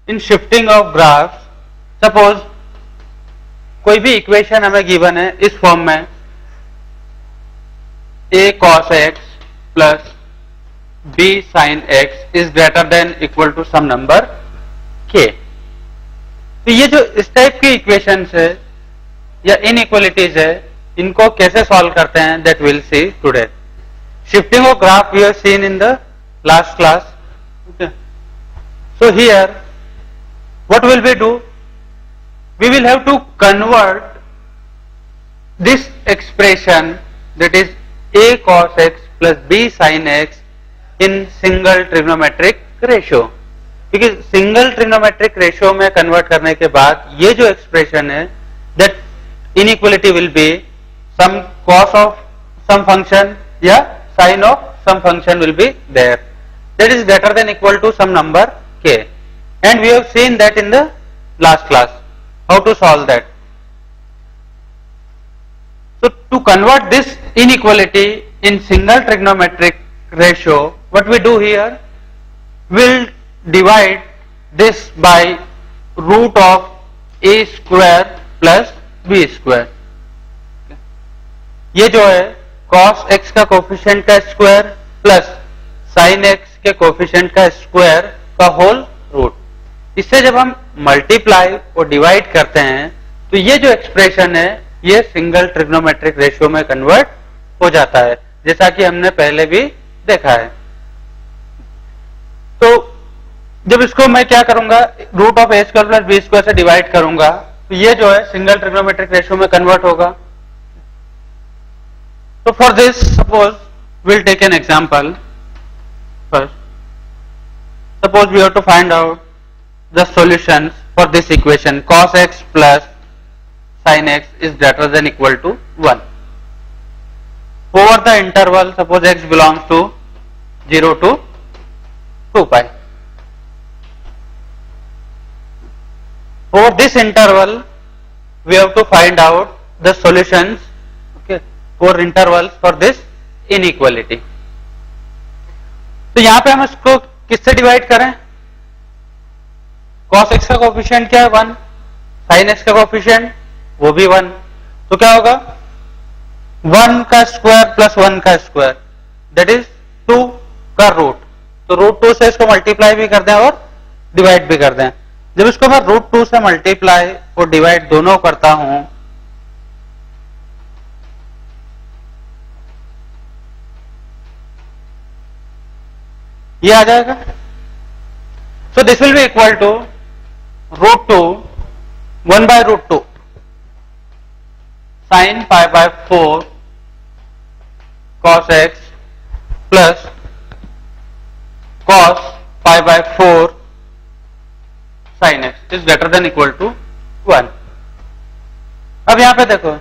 In shifting of graph, suppose कोई भी equation हमें गिवन है इस फॉर्म में, a cos x plus b sin x is greater than equal to some number k। तो ये जो इस टाइप की इक्वेशंस है या इनइक्वालिटीज है, इनको कैसे सॉल्व करते हैं, that will see today. Shifting of graph we have seen in the last class. Okay. So here, what will we do? We will have to convert this expression, that is a cos x plus b sin x, in single trigonometric ratio. क्योंकि single trigonometric ratio में convert करने के बाद ये जो expression है, that inequality will be some cos of some function या sine of some function will be there, that is greater than equal to some number k, and we have seen that in the last class how to solve that. So to convert this inequality in single trigonometric ratio, what we do here, we'll divide this by root of a square plus b square. ये जो है cos x का coefficient का square plus sin x के coefficient का square का whole root, इससे जब हम मल्टीप्लाई और डिवाइड करते हैं तो ये जो एक्सप्रेशन है ये सिंगल ट्रिग्नोमेट्रिक रेशियो में कन्वर्ट हो जाता है, जैसा कि हमने पहले भी देखा है। तो जब इसको मैं क्या करूंगा, root of A square plus B square से डिवाइड करूंगा तो ये जो है सिंगल ट्रिग्नोमेट्रिक रेशियो में कन्वर्ट होगा। तो for this suppose will take an example. First, suppose we have to find out the solutions for this equation cos x plus sin x is greater than equal to 1 over the interval, suppose x belongs to 0 to 2 pi. Over this interval we have to find out the solutions, okay, for intervals for this inequality. तो यहां पे हम इसको किससे divide करें, cos x का coefficient क्या है 1, sin x का कोफिशिएंट वो भी 1, तो क्या होगा 1 का स्क्वायर प्लस 1 का स्क्वायर दैट इज 2 का रूट, तो रूट 2 से इसको मल्टीप्लाई भी कर दें और डिवाइड भी कर दें। जब इसको मैं रूट 2 से मल्टीप्लाई और डिवाइड दोनों करता हूं ये आ जाएगा। So this will be equal to root 2 1 by root 2 sine pi by 4 cos x plus cos pi by 4 sine x is greater than equal to 1। अब यहां पे देखो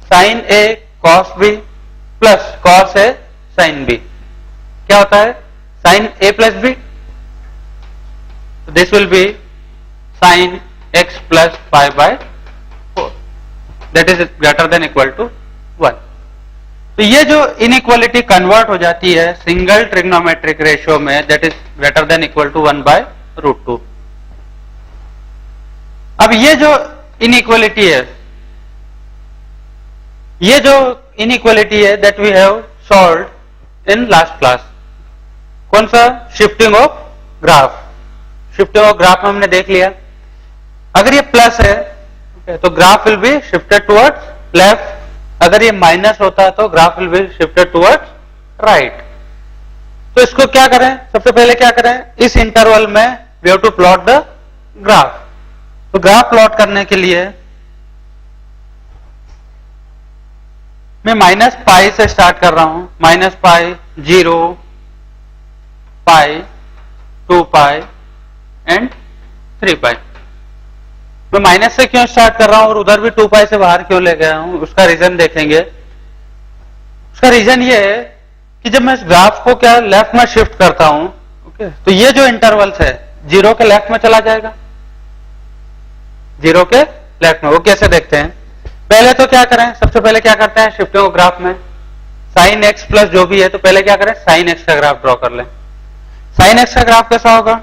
sine A cos B plus cos A sine B क्या होता है, sin a plus b, so this will be sin x plus pi by 4, that is greater than equal to 1। तो ये जो इनइक्वालिटी कन्वर्ट हो जाती है सिंगल ट्रिग्नोमेट्रिक रेशियो में, that is greater than equal to 1 by root 2। अब ये जो इनइक्वालिटी है, ये जो इनइक्वालिटी है that we have solved in last class, कौन सा, shifting of graph. Shifting of graph में हमने देख लिया, अगर ये प्लस है तो graph will be shifted towards left, अगर ये माइनस होता है तो graph will be shifted towards right. तो इसको क्या करें, सबसे पहले क्या करें, इस इंटरवल में we have to plot the graph. तो ग्राफ प्लॉट करने के लिए मैं माइनस पाई से स्टार्ट कर रहा हूं, minus pi 0 pi 2 pi and 3 पाई। मैं माइनस से क्यों स्टार्ट कर रहा हूं और उधर भी 2 पाई से बाहर क्यों ले गया हूं, उसका रीजन देखेंगे। उसका रीजन ये है कि जब मैं इस ग्राफ को क्या लेफ्ट में शिफ्ट करता हूं, ओके, तो ये जो इंटरवल्स है 0 के लेफ्ट में चला जाएगा, 0 के लेफ्ट में। वो कैसे देखते हैं, पहले तो क्या करें, सबसे पहले क्या करते हैं शिफ्टिंग ऑफ ग्राफ में साइन एक्स प्लस जो भी है, तो पहले क्या करें साइन एक्स का ग्राफ ड्रॉ कर लें। साइन एक्स का ग्राफ कैसा होगा,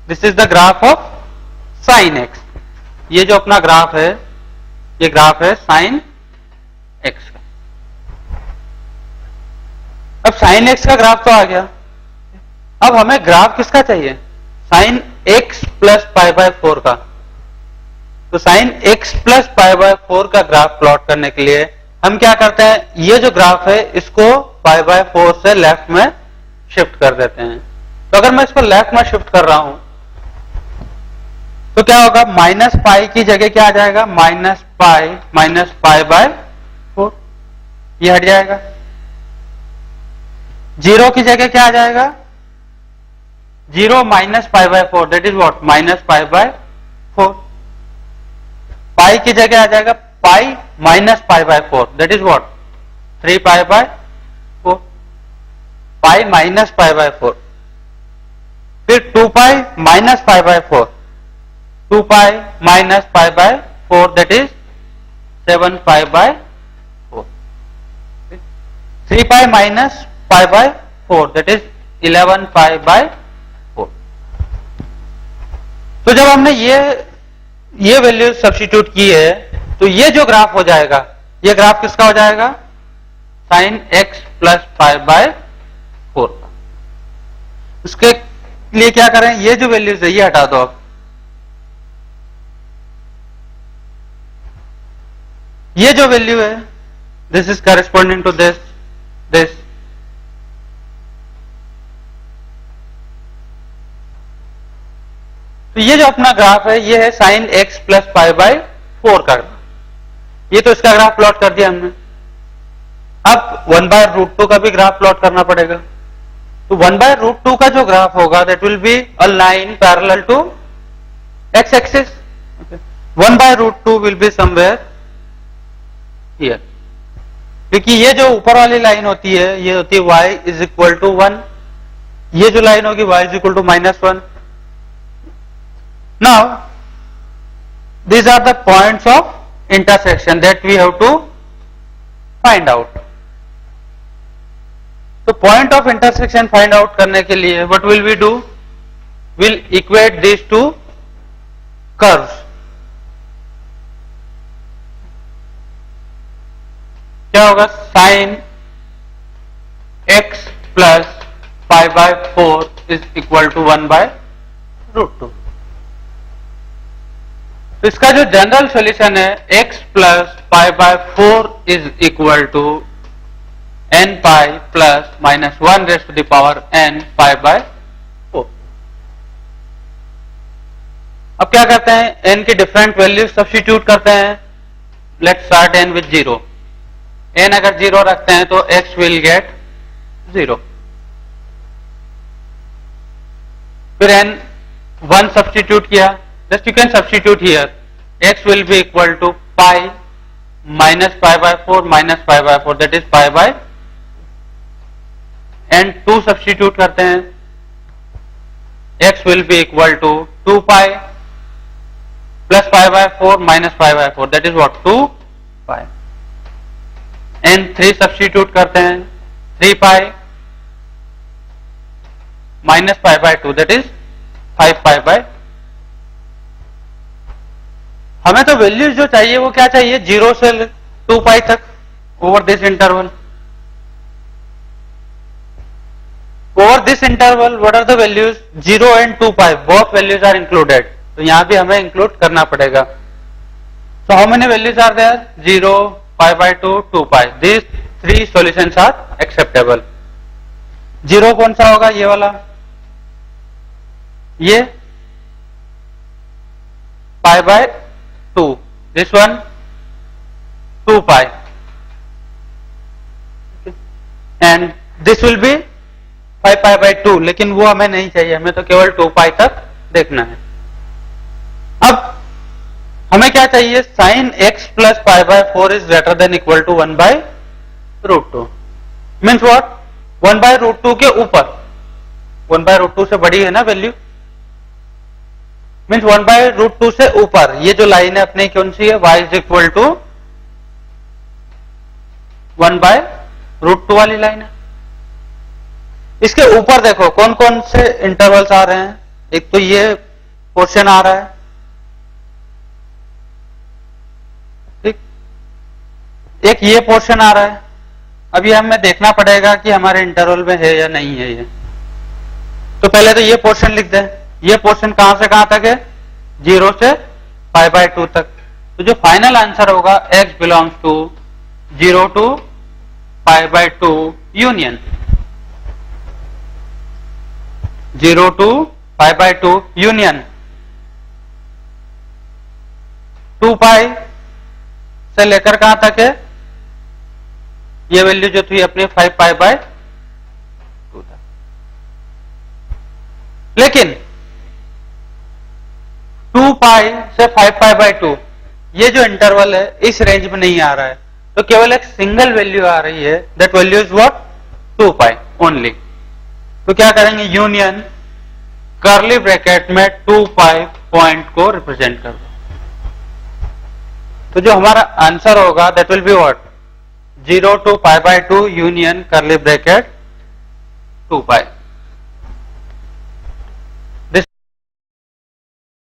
this is the graph of sine x. ये जो अपना ग्राफ है, ये ग्राफ है साइन एक्स का। अब साइन एक्स का ग्राफ तो आ गया, अब हमें ग्राफ किसका चाहिए? Sign x plus pi by 4 का। तो sign x plus pi by 4 का ग्राफ प्लॉट करने के लिए हम क्या करते हैं, ये जो ग्राफ है इसको पाई बाय 4 से लेफ्ट में शिफ्ट कर देते हैं। तो अगर मैं इसको लेफ्ट में शिफ्ट कर रहा हूं तो क्या होगा, माइनस पाई की जगह क्या आ जाएगा, माइनस पाई बाय 4, ये हट जाएगा। जीरो की जगह क्या आ जाएगा, 0 minus pi by 4, that is what, minus pi by 4। पाई की जगह आ जाएगा pi minus pi by 4, that is what, 3 pi by 4। Pi minus pi by 4, फिर 2 pi minus pi by 4, 2 pi minus pi by 4, that is 7 pi by 4। 3 pi minus pi by 4, that is 11 pi by 4। तो जब हमने ये value substitute की है तो ये जो ग्राफ हो जाएगा, ये ग्राफ किसका हो जाएगा, sign x plus pi by 4 का। उसके लिए क्या करें, ये जो वैल्यूज है ये हटा दो। अब ये जो वैल्यू है, this is corresponding to this. तो ये जो अपना ग्राफ है ये है sine x plus pi by 4 का। ये तो इसका ग्राफ प्लॉट कर दिया हमने। अब 1/√2 का भी ग्राफ प्लॉट करना पड़ेगा। तो 1/√2 का जो ग्राफ होगा that will be a line parallel to x axis. 1/√2 will be somewhere here, क्योंकि ये जो ऊपर वाली लाइन होती है ये होती है y इज इक्वल टू 1, ये जो लाइन होगी y is equal to -1। Now, these are the points of intersection that we have to find out. तो point of intersection find out करने के लिए what will we do? We'll equate these two curves. क्या होगा, sin x plus pi by 4 is equal to 1/√2। तो इसका जो general solution है x plus pi by 4 is equal to n pi plus -1 raise to the power n pi by 4। अब क्या करते हैं, n की डिफरेंट वैल्यूज सब्स्टिट्यूट करते हैं। Let's start n with 0। n अगर 0 रखते हैं तो x विल गेट 0। फिर n 1 सब्स्टिट्यूट किया, just you can substitute here, x will be equal to pi minus pi by 4 minus pi by 4, that is pi by, and 2 substitute करते हैं, x will be equal to 2 pi plus pi by 4 minus pi by 4, that is what, 2 pi, and 3 substitute करते हैं, 3 pi minus pi by 2, that is 5 pi by। हमें तो values जो चाहिए वो क्या चाहिए, 0 से 2 पाई तक over this interval. Over this interval what are the values, 0 and 2 pi, both values are included. तो यहां भी हमें इंक्लूड करना पड़ेगा। So how many values are there, 0, pi by 2, 2 pi. This 3 solutions are acceptable. 0 कौन सा होगा, ये वाला, ये pi by 2, this one 2 pi, and this will be 5 pi by 2, लेकिन वो हमें नहीं चाहिए, हमें तो केवल 2 pi तक देखना है। अब हमें क्या चाहिए, sin x plus pi by 4 is greater than equal to 1/√2, means what, 1/√2 के ऊपर, 1/√2 से बड़ी है ना वैल्यू, मीन्स 1/√2 से ऊपर। ये जो लाइन है अपनी कौन सी है, y इज इक्वल टू 1/√2 वाली लाइन है। इसके ऊपर देखो कौन कौन से इंटरवल्स आ रहे हैं, एक तो ये पोर्शन आ रहा है, ठीक, एक ये पोर्शन आ रहा है। अभी हमें देखना पड़ेगा कि हमारे इंटरवल में है या नहीं है ये। तो पहले तो ये पोर्शन लिख दें। ये पोर्शन कहां से कहां तक है? 0 से π/2 तक। तो जो फाइनल आंसर होगा x belongs to 0 to π/2 union, 0 to π/2 union. 2π से लेकर कहां तक है? ये वैल्यू जो थी अपनी 5π/2 था। लेकिन 2π से 5π/2 ये जो इंटरवल है इस रेंज में नहीं आ रहा है, तो केवल एक सिंगल वैल्यू आ रही है, that value is what? 2π only. तो क्या करेंगे? यूनियन कर्ली ब्रैकेट में 2π पॉइंट को रिप्रेजेंट कर दो। तो जो हमारा आंसर होगा that will be what? 0 to π/2 union curly bracket 2π।